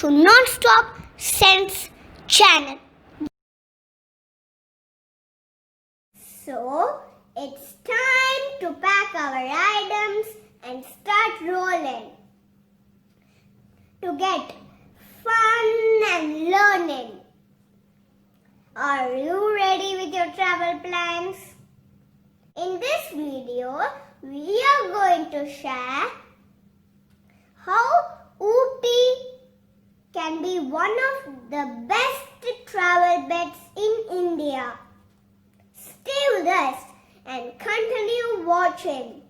to Nonstop Sense channel. So, it's time to pack our items and start rolling to get fun and learning. Are you ready with your travel plans? In this video, we are going to share how Ooty can be one of the best travel beds in India. Stay with us and continue watching.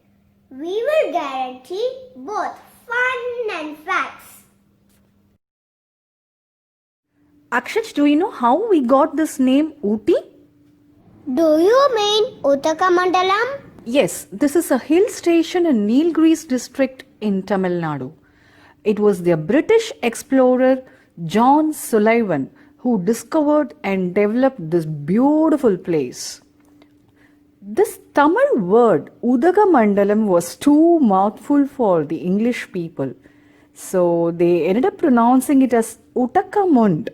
We will guarantee both fun and facts. Akshaj, do you know how we got this name Ooty? Do you mean Uttaramandalam? Yes, this is a hill station in Nilgiris district in Tamilnadu. It was the British explorer John Sullivan who discovered and developed this beautiful place. This Tamil word Udagamandalam was too mouthful for the English people, so they ended up pronouncing it as Uttakamund.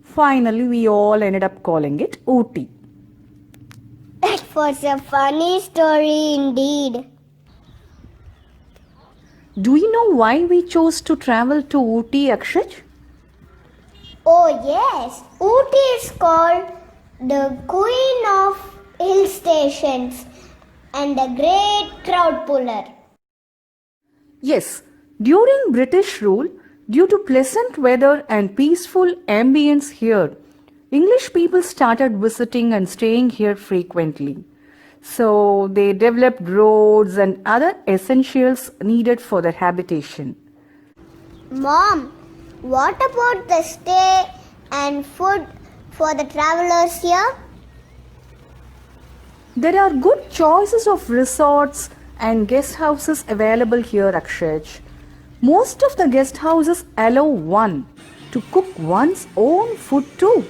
Finally, we all ended up calling it Ooty. That was a funny story indeed. Do you know why we chose to travel to Ooty, Akshaj? Oh yes, Ooty is called the Queen of Hill Stations and a great crowd puller. Yes, during British rule, due to pleasant weather and peaceful ambience here, English people started visiting and staying here frequently. So they developed roads and other essentials needed for their habitation. Mom, what about the stay and food for the travelers here? There are good choices of resorts and guest houses available here, Akshaj. Most of the guest houses allow one to cook one's own food too.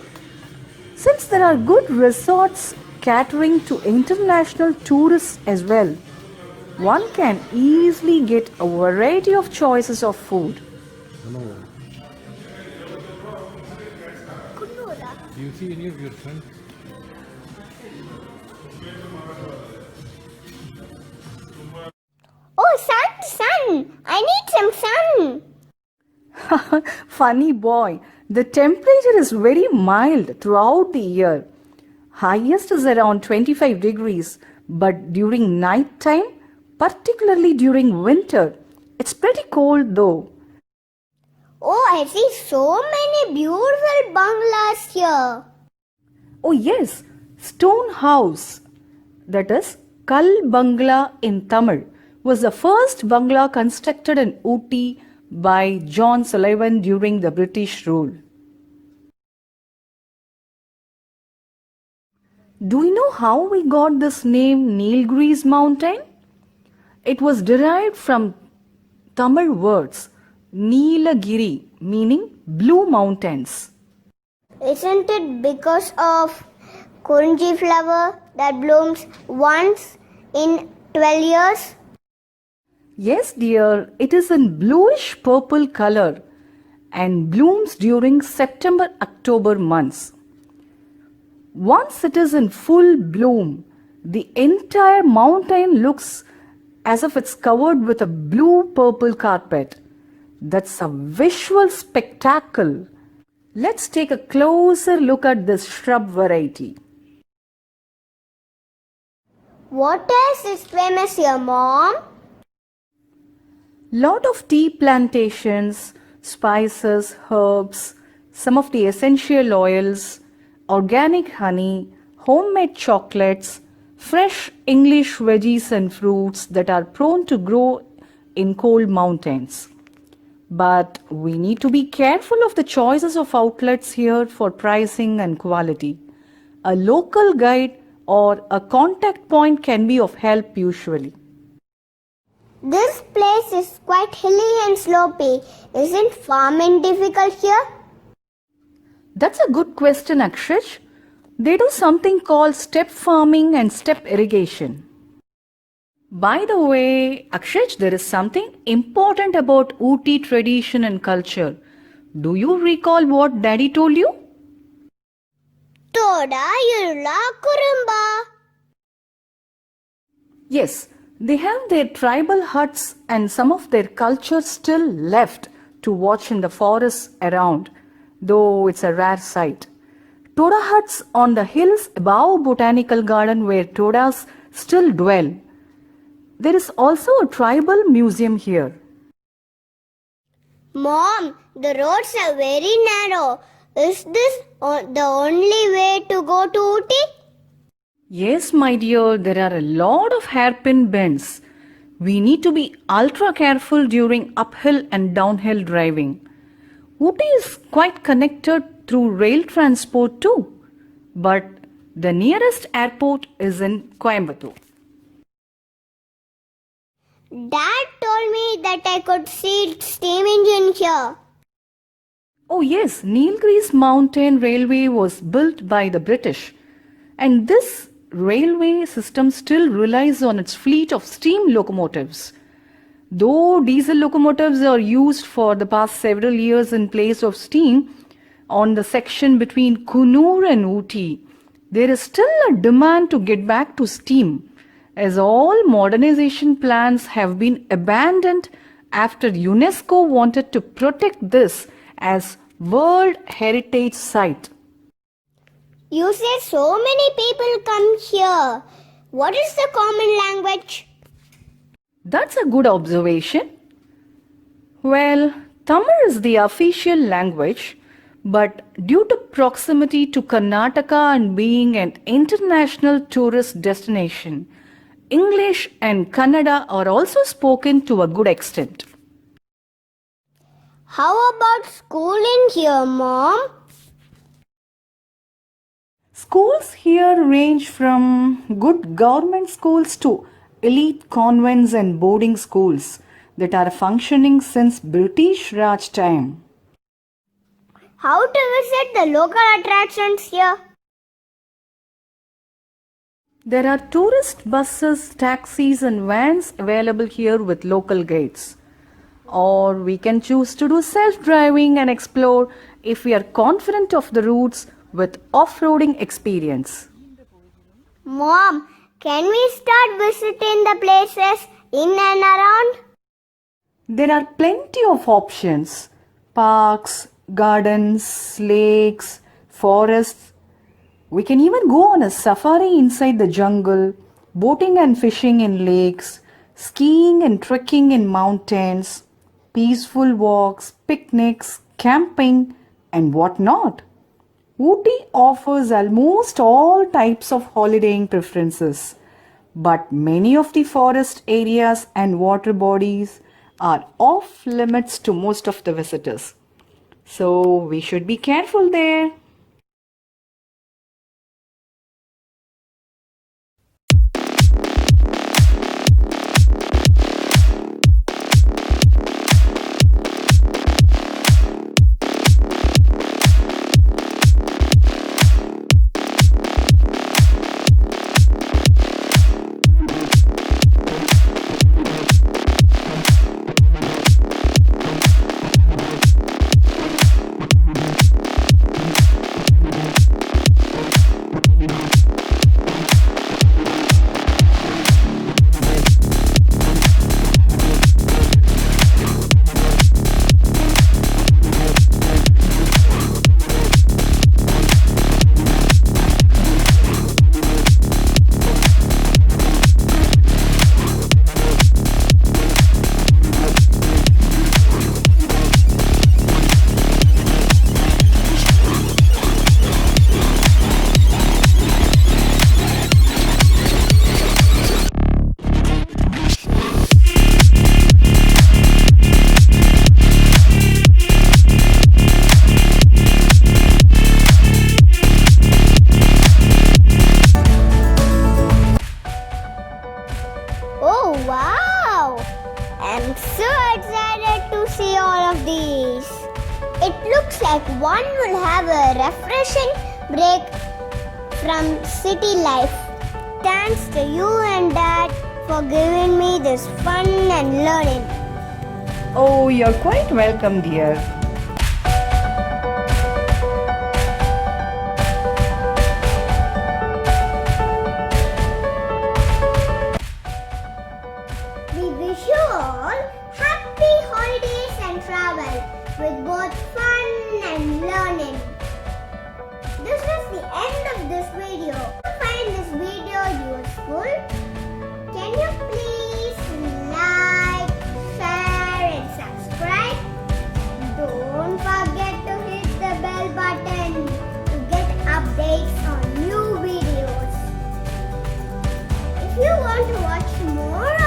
Since there are good resorts catering to international tourists as well, one can easily get a variety of choices of food. Hello. Do you see any of your friends? Oh, sun! I need some sun! Funny boy, the temperature is very mild throughout the year. Highest is around 25 degrees, but during night time, particularly during winter, it's pretty cold though. Oh, I see so many beautiful bungalows here. Oh yes, stone house, that is Kal Bangla in Tamil, was the first bungalow constructed in Ooty by John Sullivan during the British rule. Do you know how we got this name Nilgiris mountain? It was derived from Tamil words Nilagiri, meaning blue mountains. Isn't it because of Kurunji flower that blooms once in 12 years? Yes, dear, it is in bluish purple color and blooms during September-October months. Once it is in full bloom, the entire mountain looks as if it's covered with a blue-purple carpet. That's a visual spectacle. Let's take a closer look at this shrub variety. What else is famous here, Mom? Lot of tea plantations, spices, herbs, some of the essential oils, organic honey, homemade chocolates, fresh English veggies and fruits that are prone to grow in cold mountains. But we need to be careful of the choices of outlets here for pricing and quality. A local guide or a contact point can be of help usually. This place is quite hilly and slopey. Isn't farming difficult here? That's a good question, Akshaj. They do something called step farming and step irrigation. By the way, Akshaj, there is something important about Ooty tradition and culture. Do you recall what Daddy told you? Toda Yulla Kurumba. Yes, they have their tribal huts and some of their culture still left to watch in the forests around, though it's a rare sight. Toda huts on the hills above Botanical Garden where Todas still dwell. There is also a tribal museum here. Mom, the roads are very narrow. Is this the only way to go to Ooty? Yes, my dear, there are a lot of hairpin bends. We need to be ultra careful during uphill and downhill driving. Ooty is quite connected through rail transport too, but the nearest airport is in Coimbatore. Dad told me that I could see steam engine here. Oh yes, Nilgiris Mountain Railway was built by the British, and this railway system still relies on its fleet of steam locomotives. Though diesel locomotives are used for the past several years in place of steam, on the section between Kunur and Ooty, there is still a demand to get back to steam, as all modernization plans have been abandoned after UNESCO wanted to protect this as World Heritage Site. You say so many people come here. What is the common language? That's a good observation. Well, Tamil is the official language, but due to proximity to Karnataka and being an international tourist destination, English and Kannada are also spoken to a good extent. How about schooling here, Mom? Schools here range from good government schools to elite convents and boarding schools that are functioning since British Raj time. How to visit the local attractions here? There are tourist buses, taxis and vans available here with local guides. Or we can choose to do self-driving and explore if we are confident of the routes with off-roading experience. Mom, can we start visiting the places in and around? There are plenty of options: parks, gardens, lakes, forests. We can even go on a safari inside the jungle, boating and fishing in lakes, skiing and trekking in mountains, peaceful walks, picnics, camping, and whatnot. Ooty offers almost all types of holidaying preferences, but many of the forest areas and water bodies are off limits to most of the visitors. So we should be careful there. Oh wow! I'm so excited to see all of these. It looks like one will have a refreshing break from city life. Thanks to you and Dad for giving me this fun and learning. Oh, you're quite welcome, dear. If you want to watch more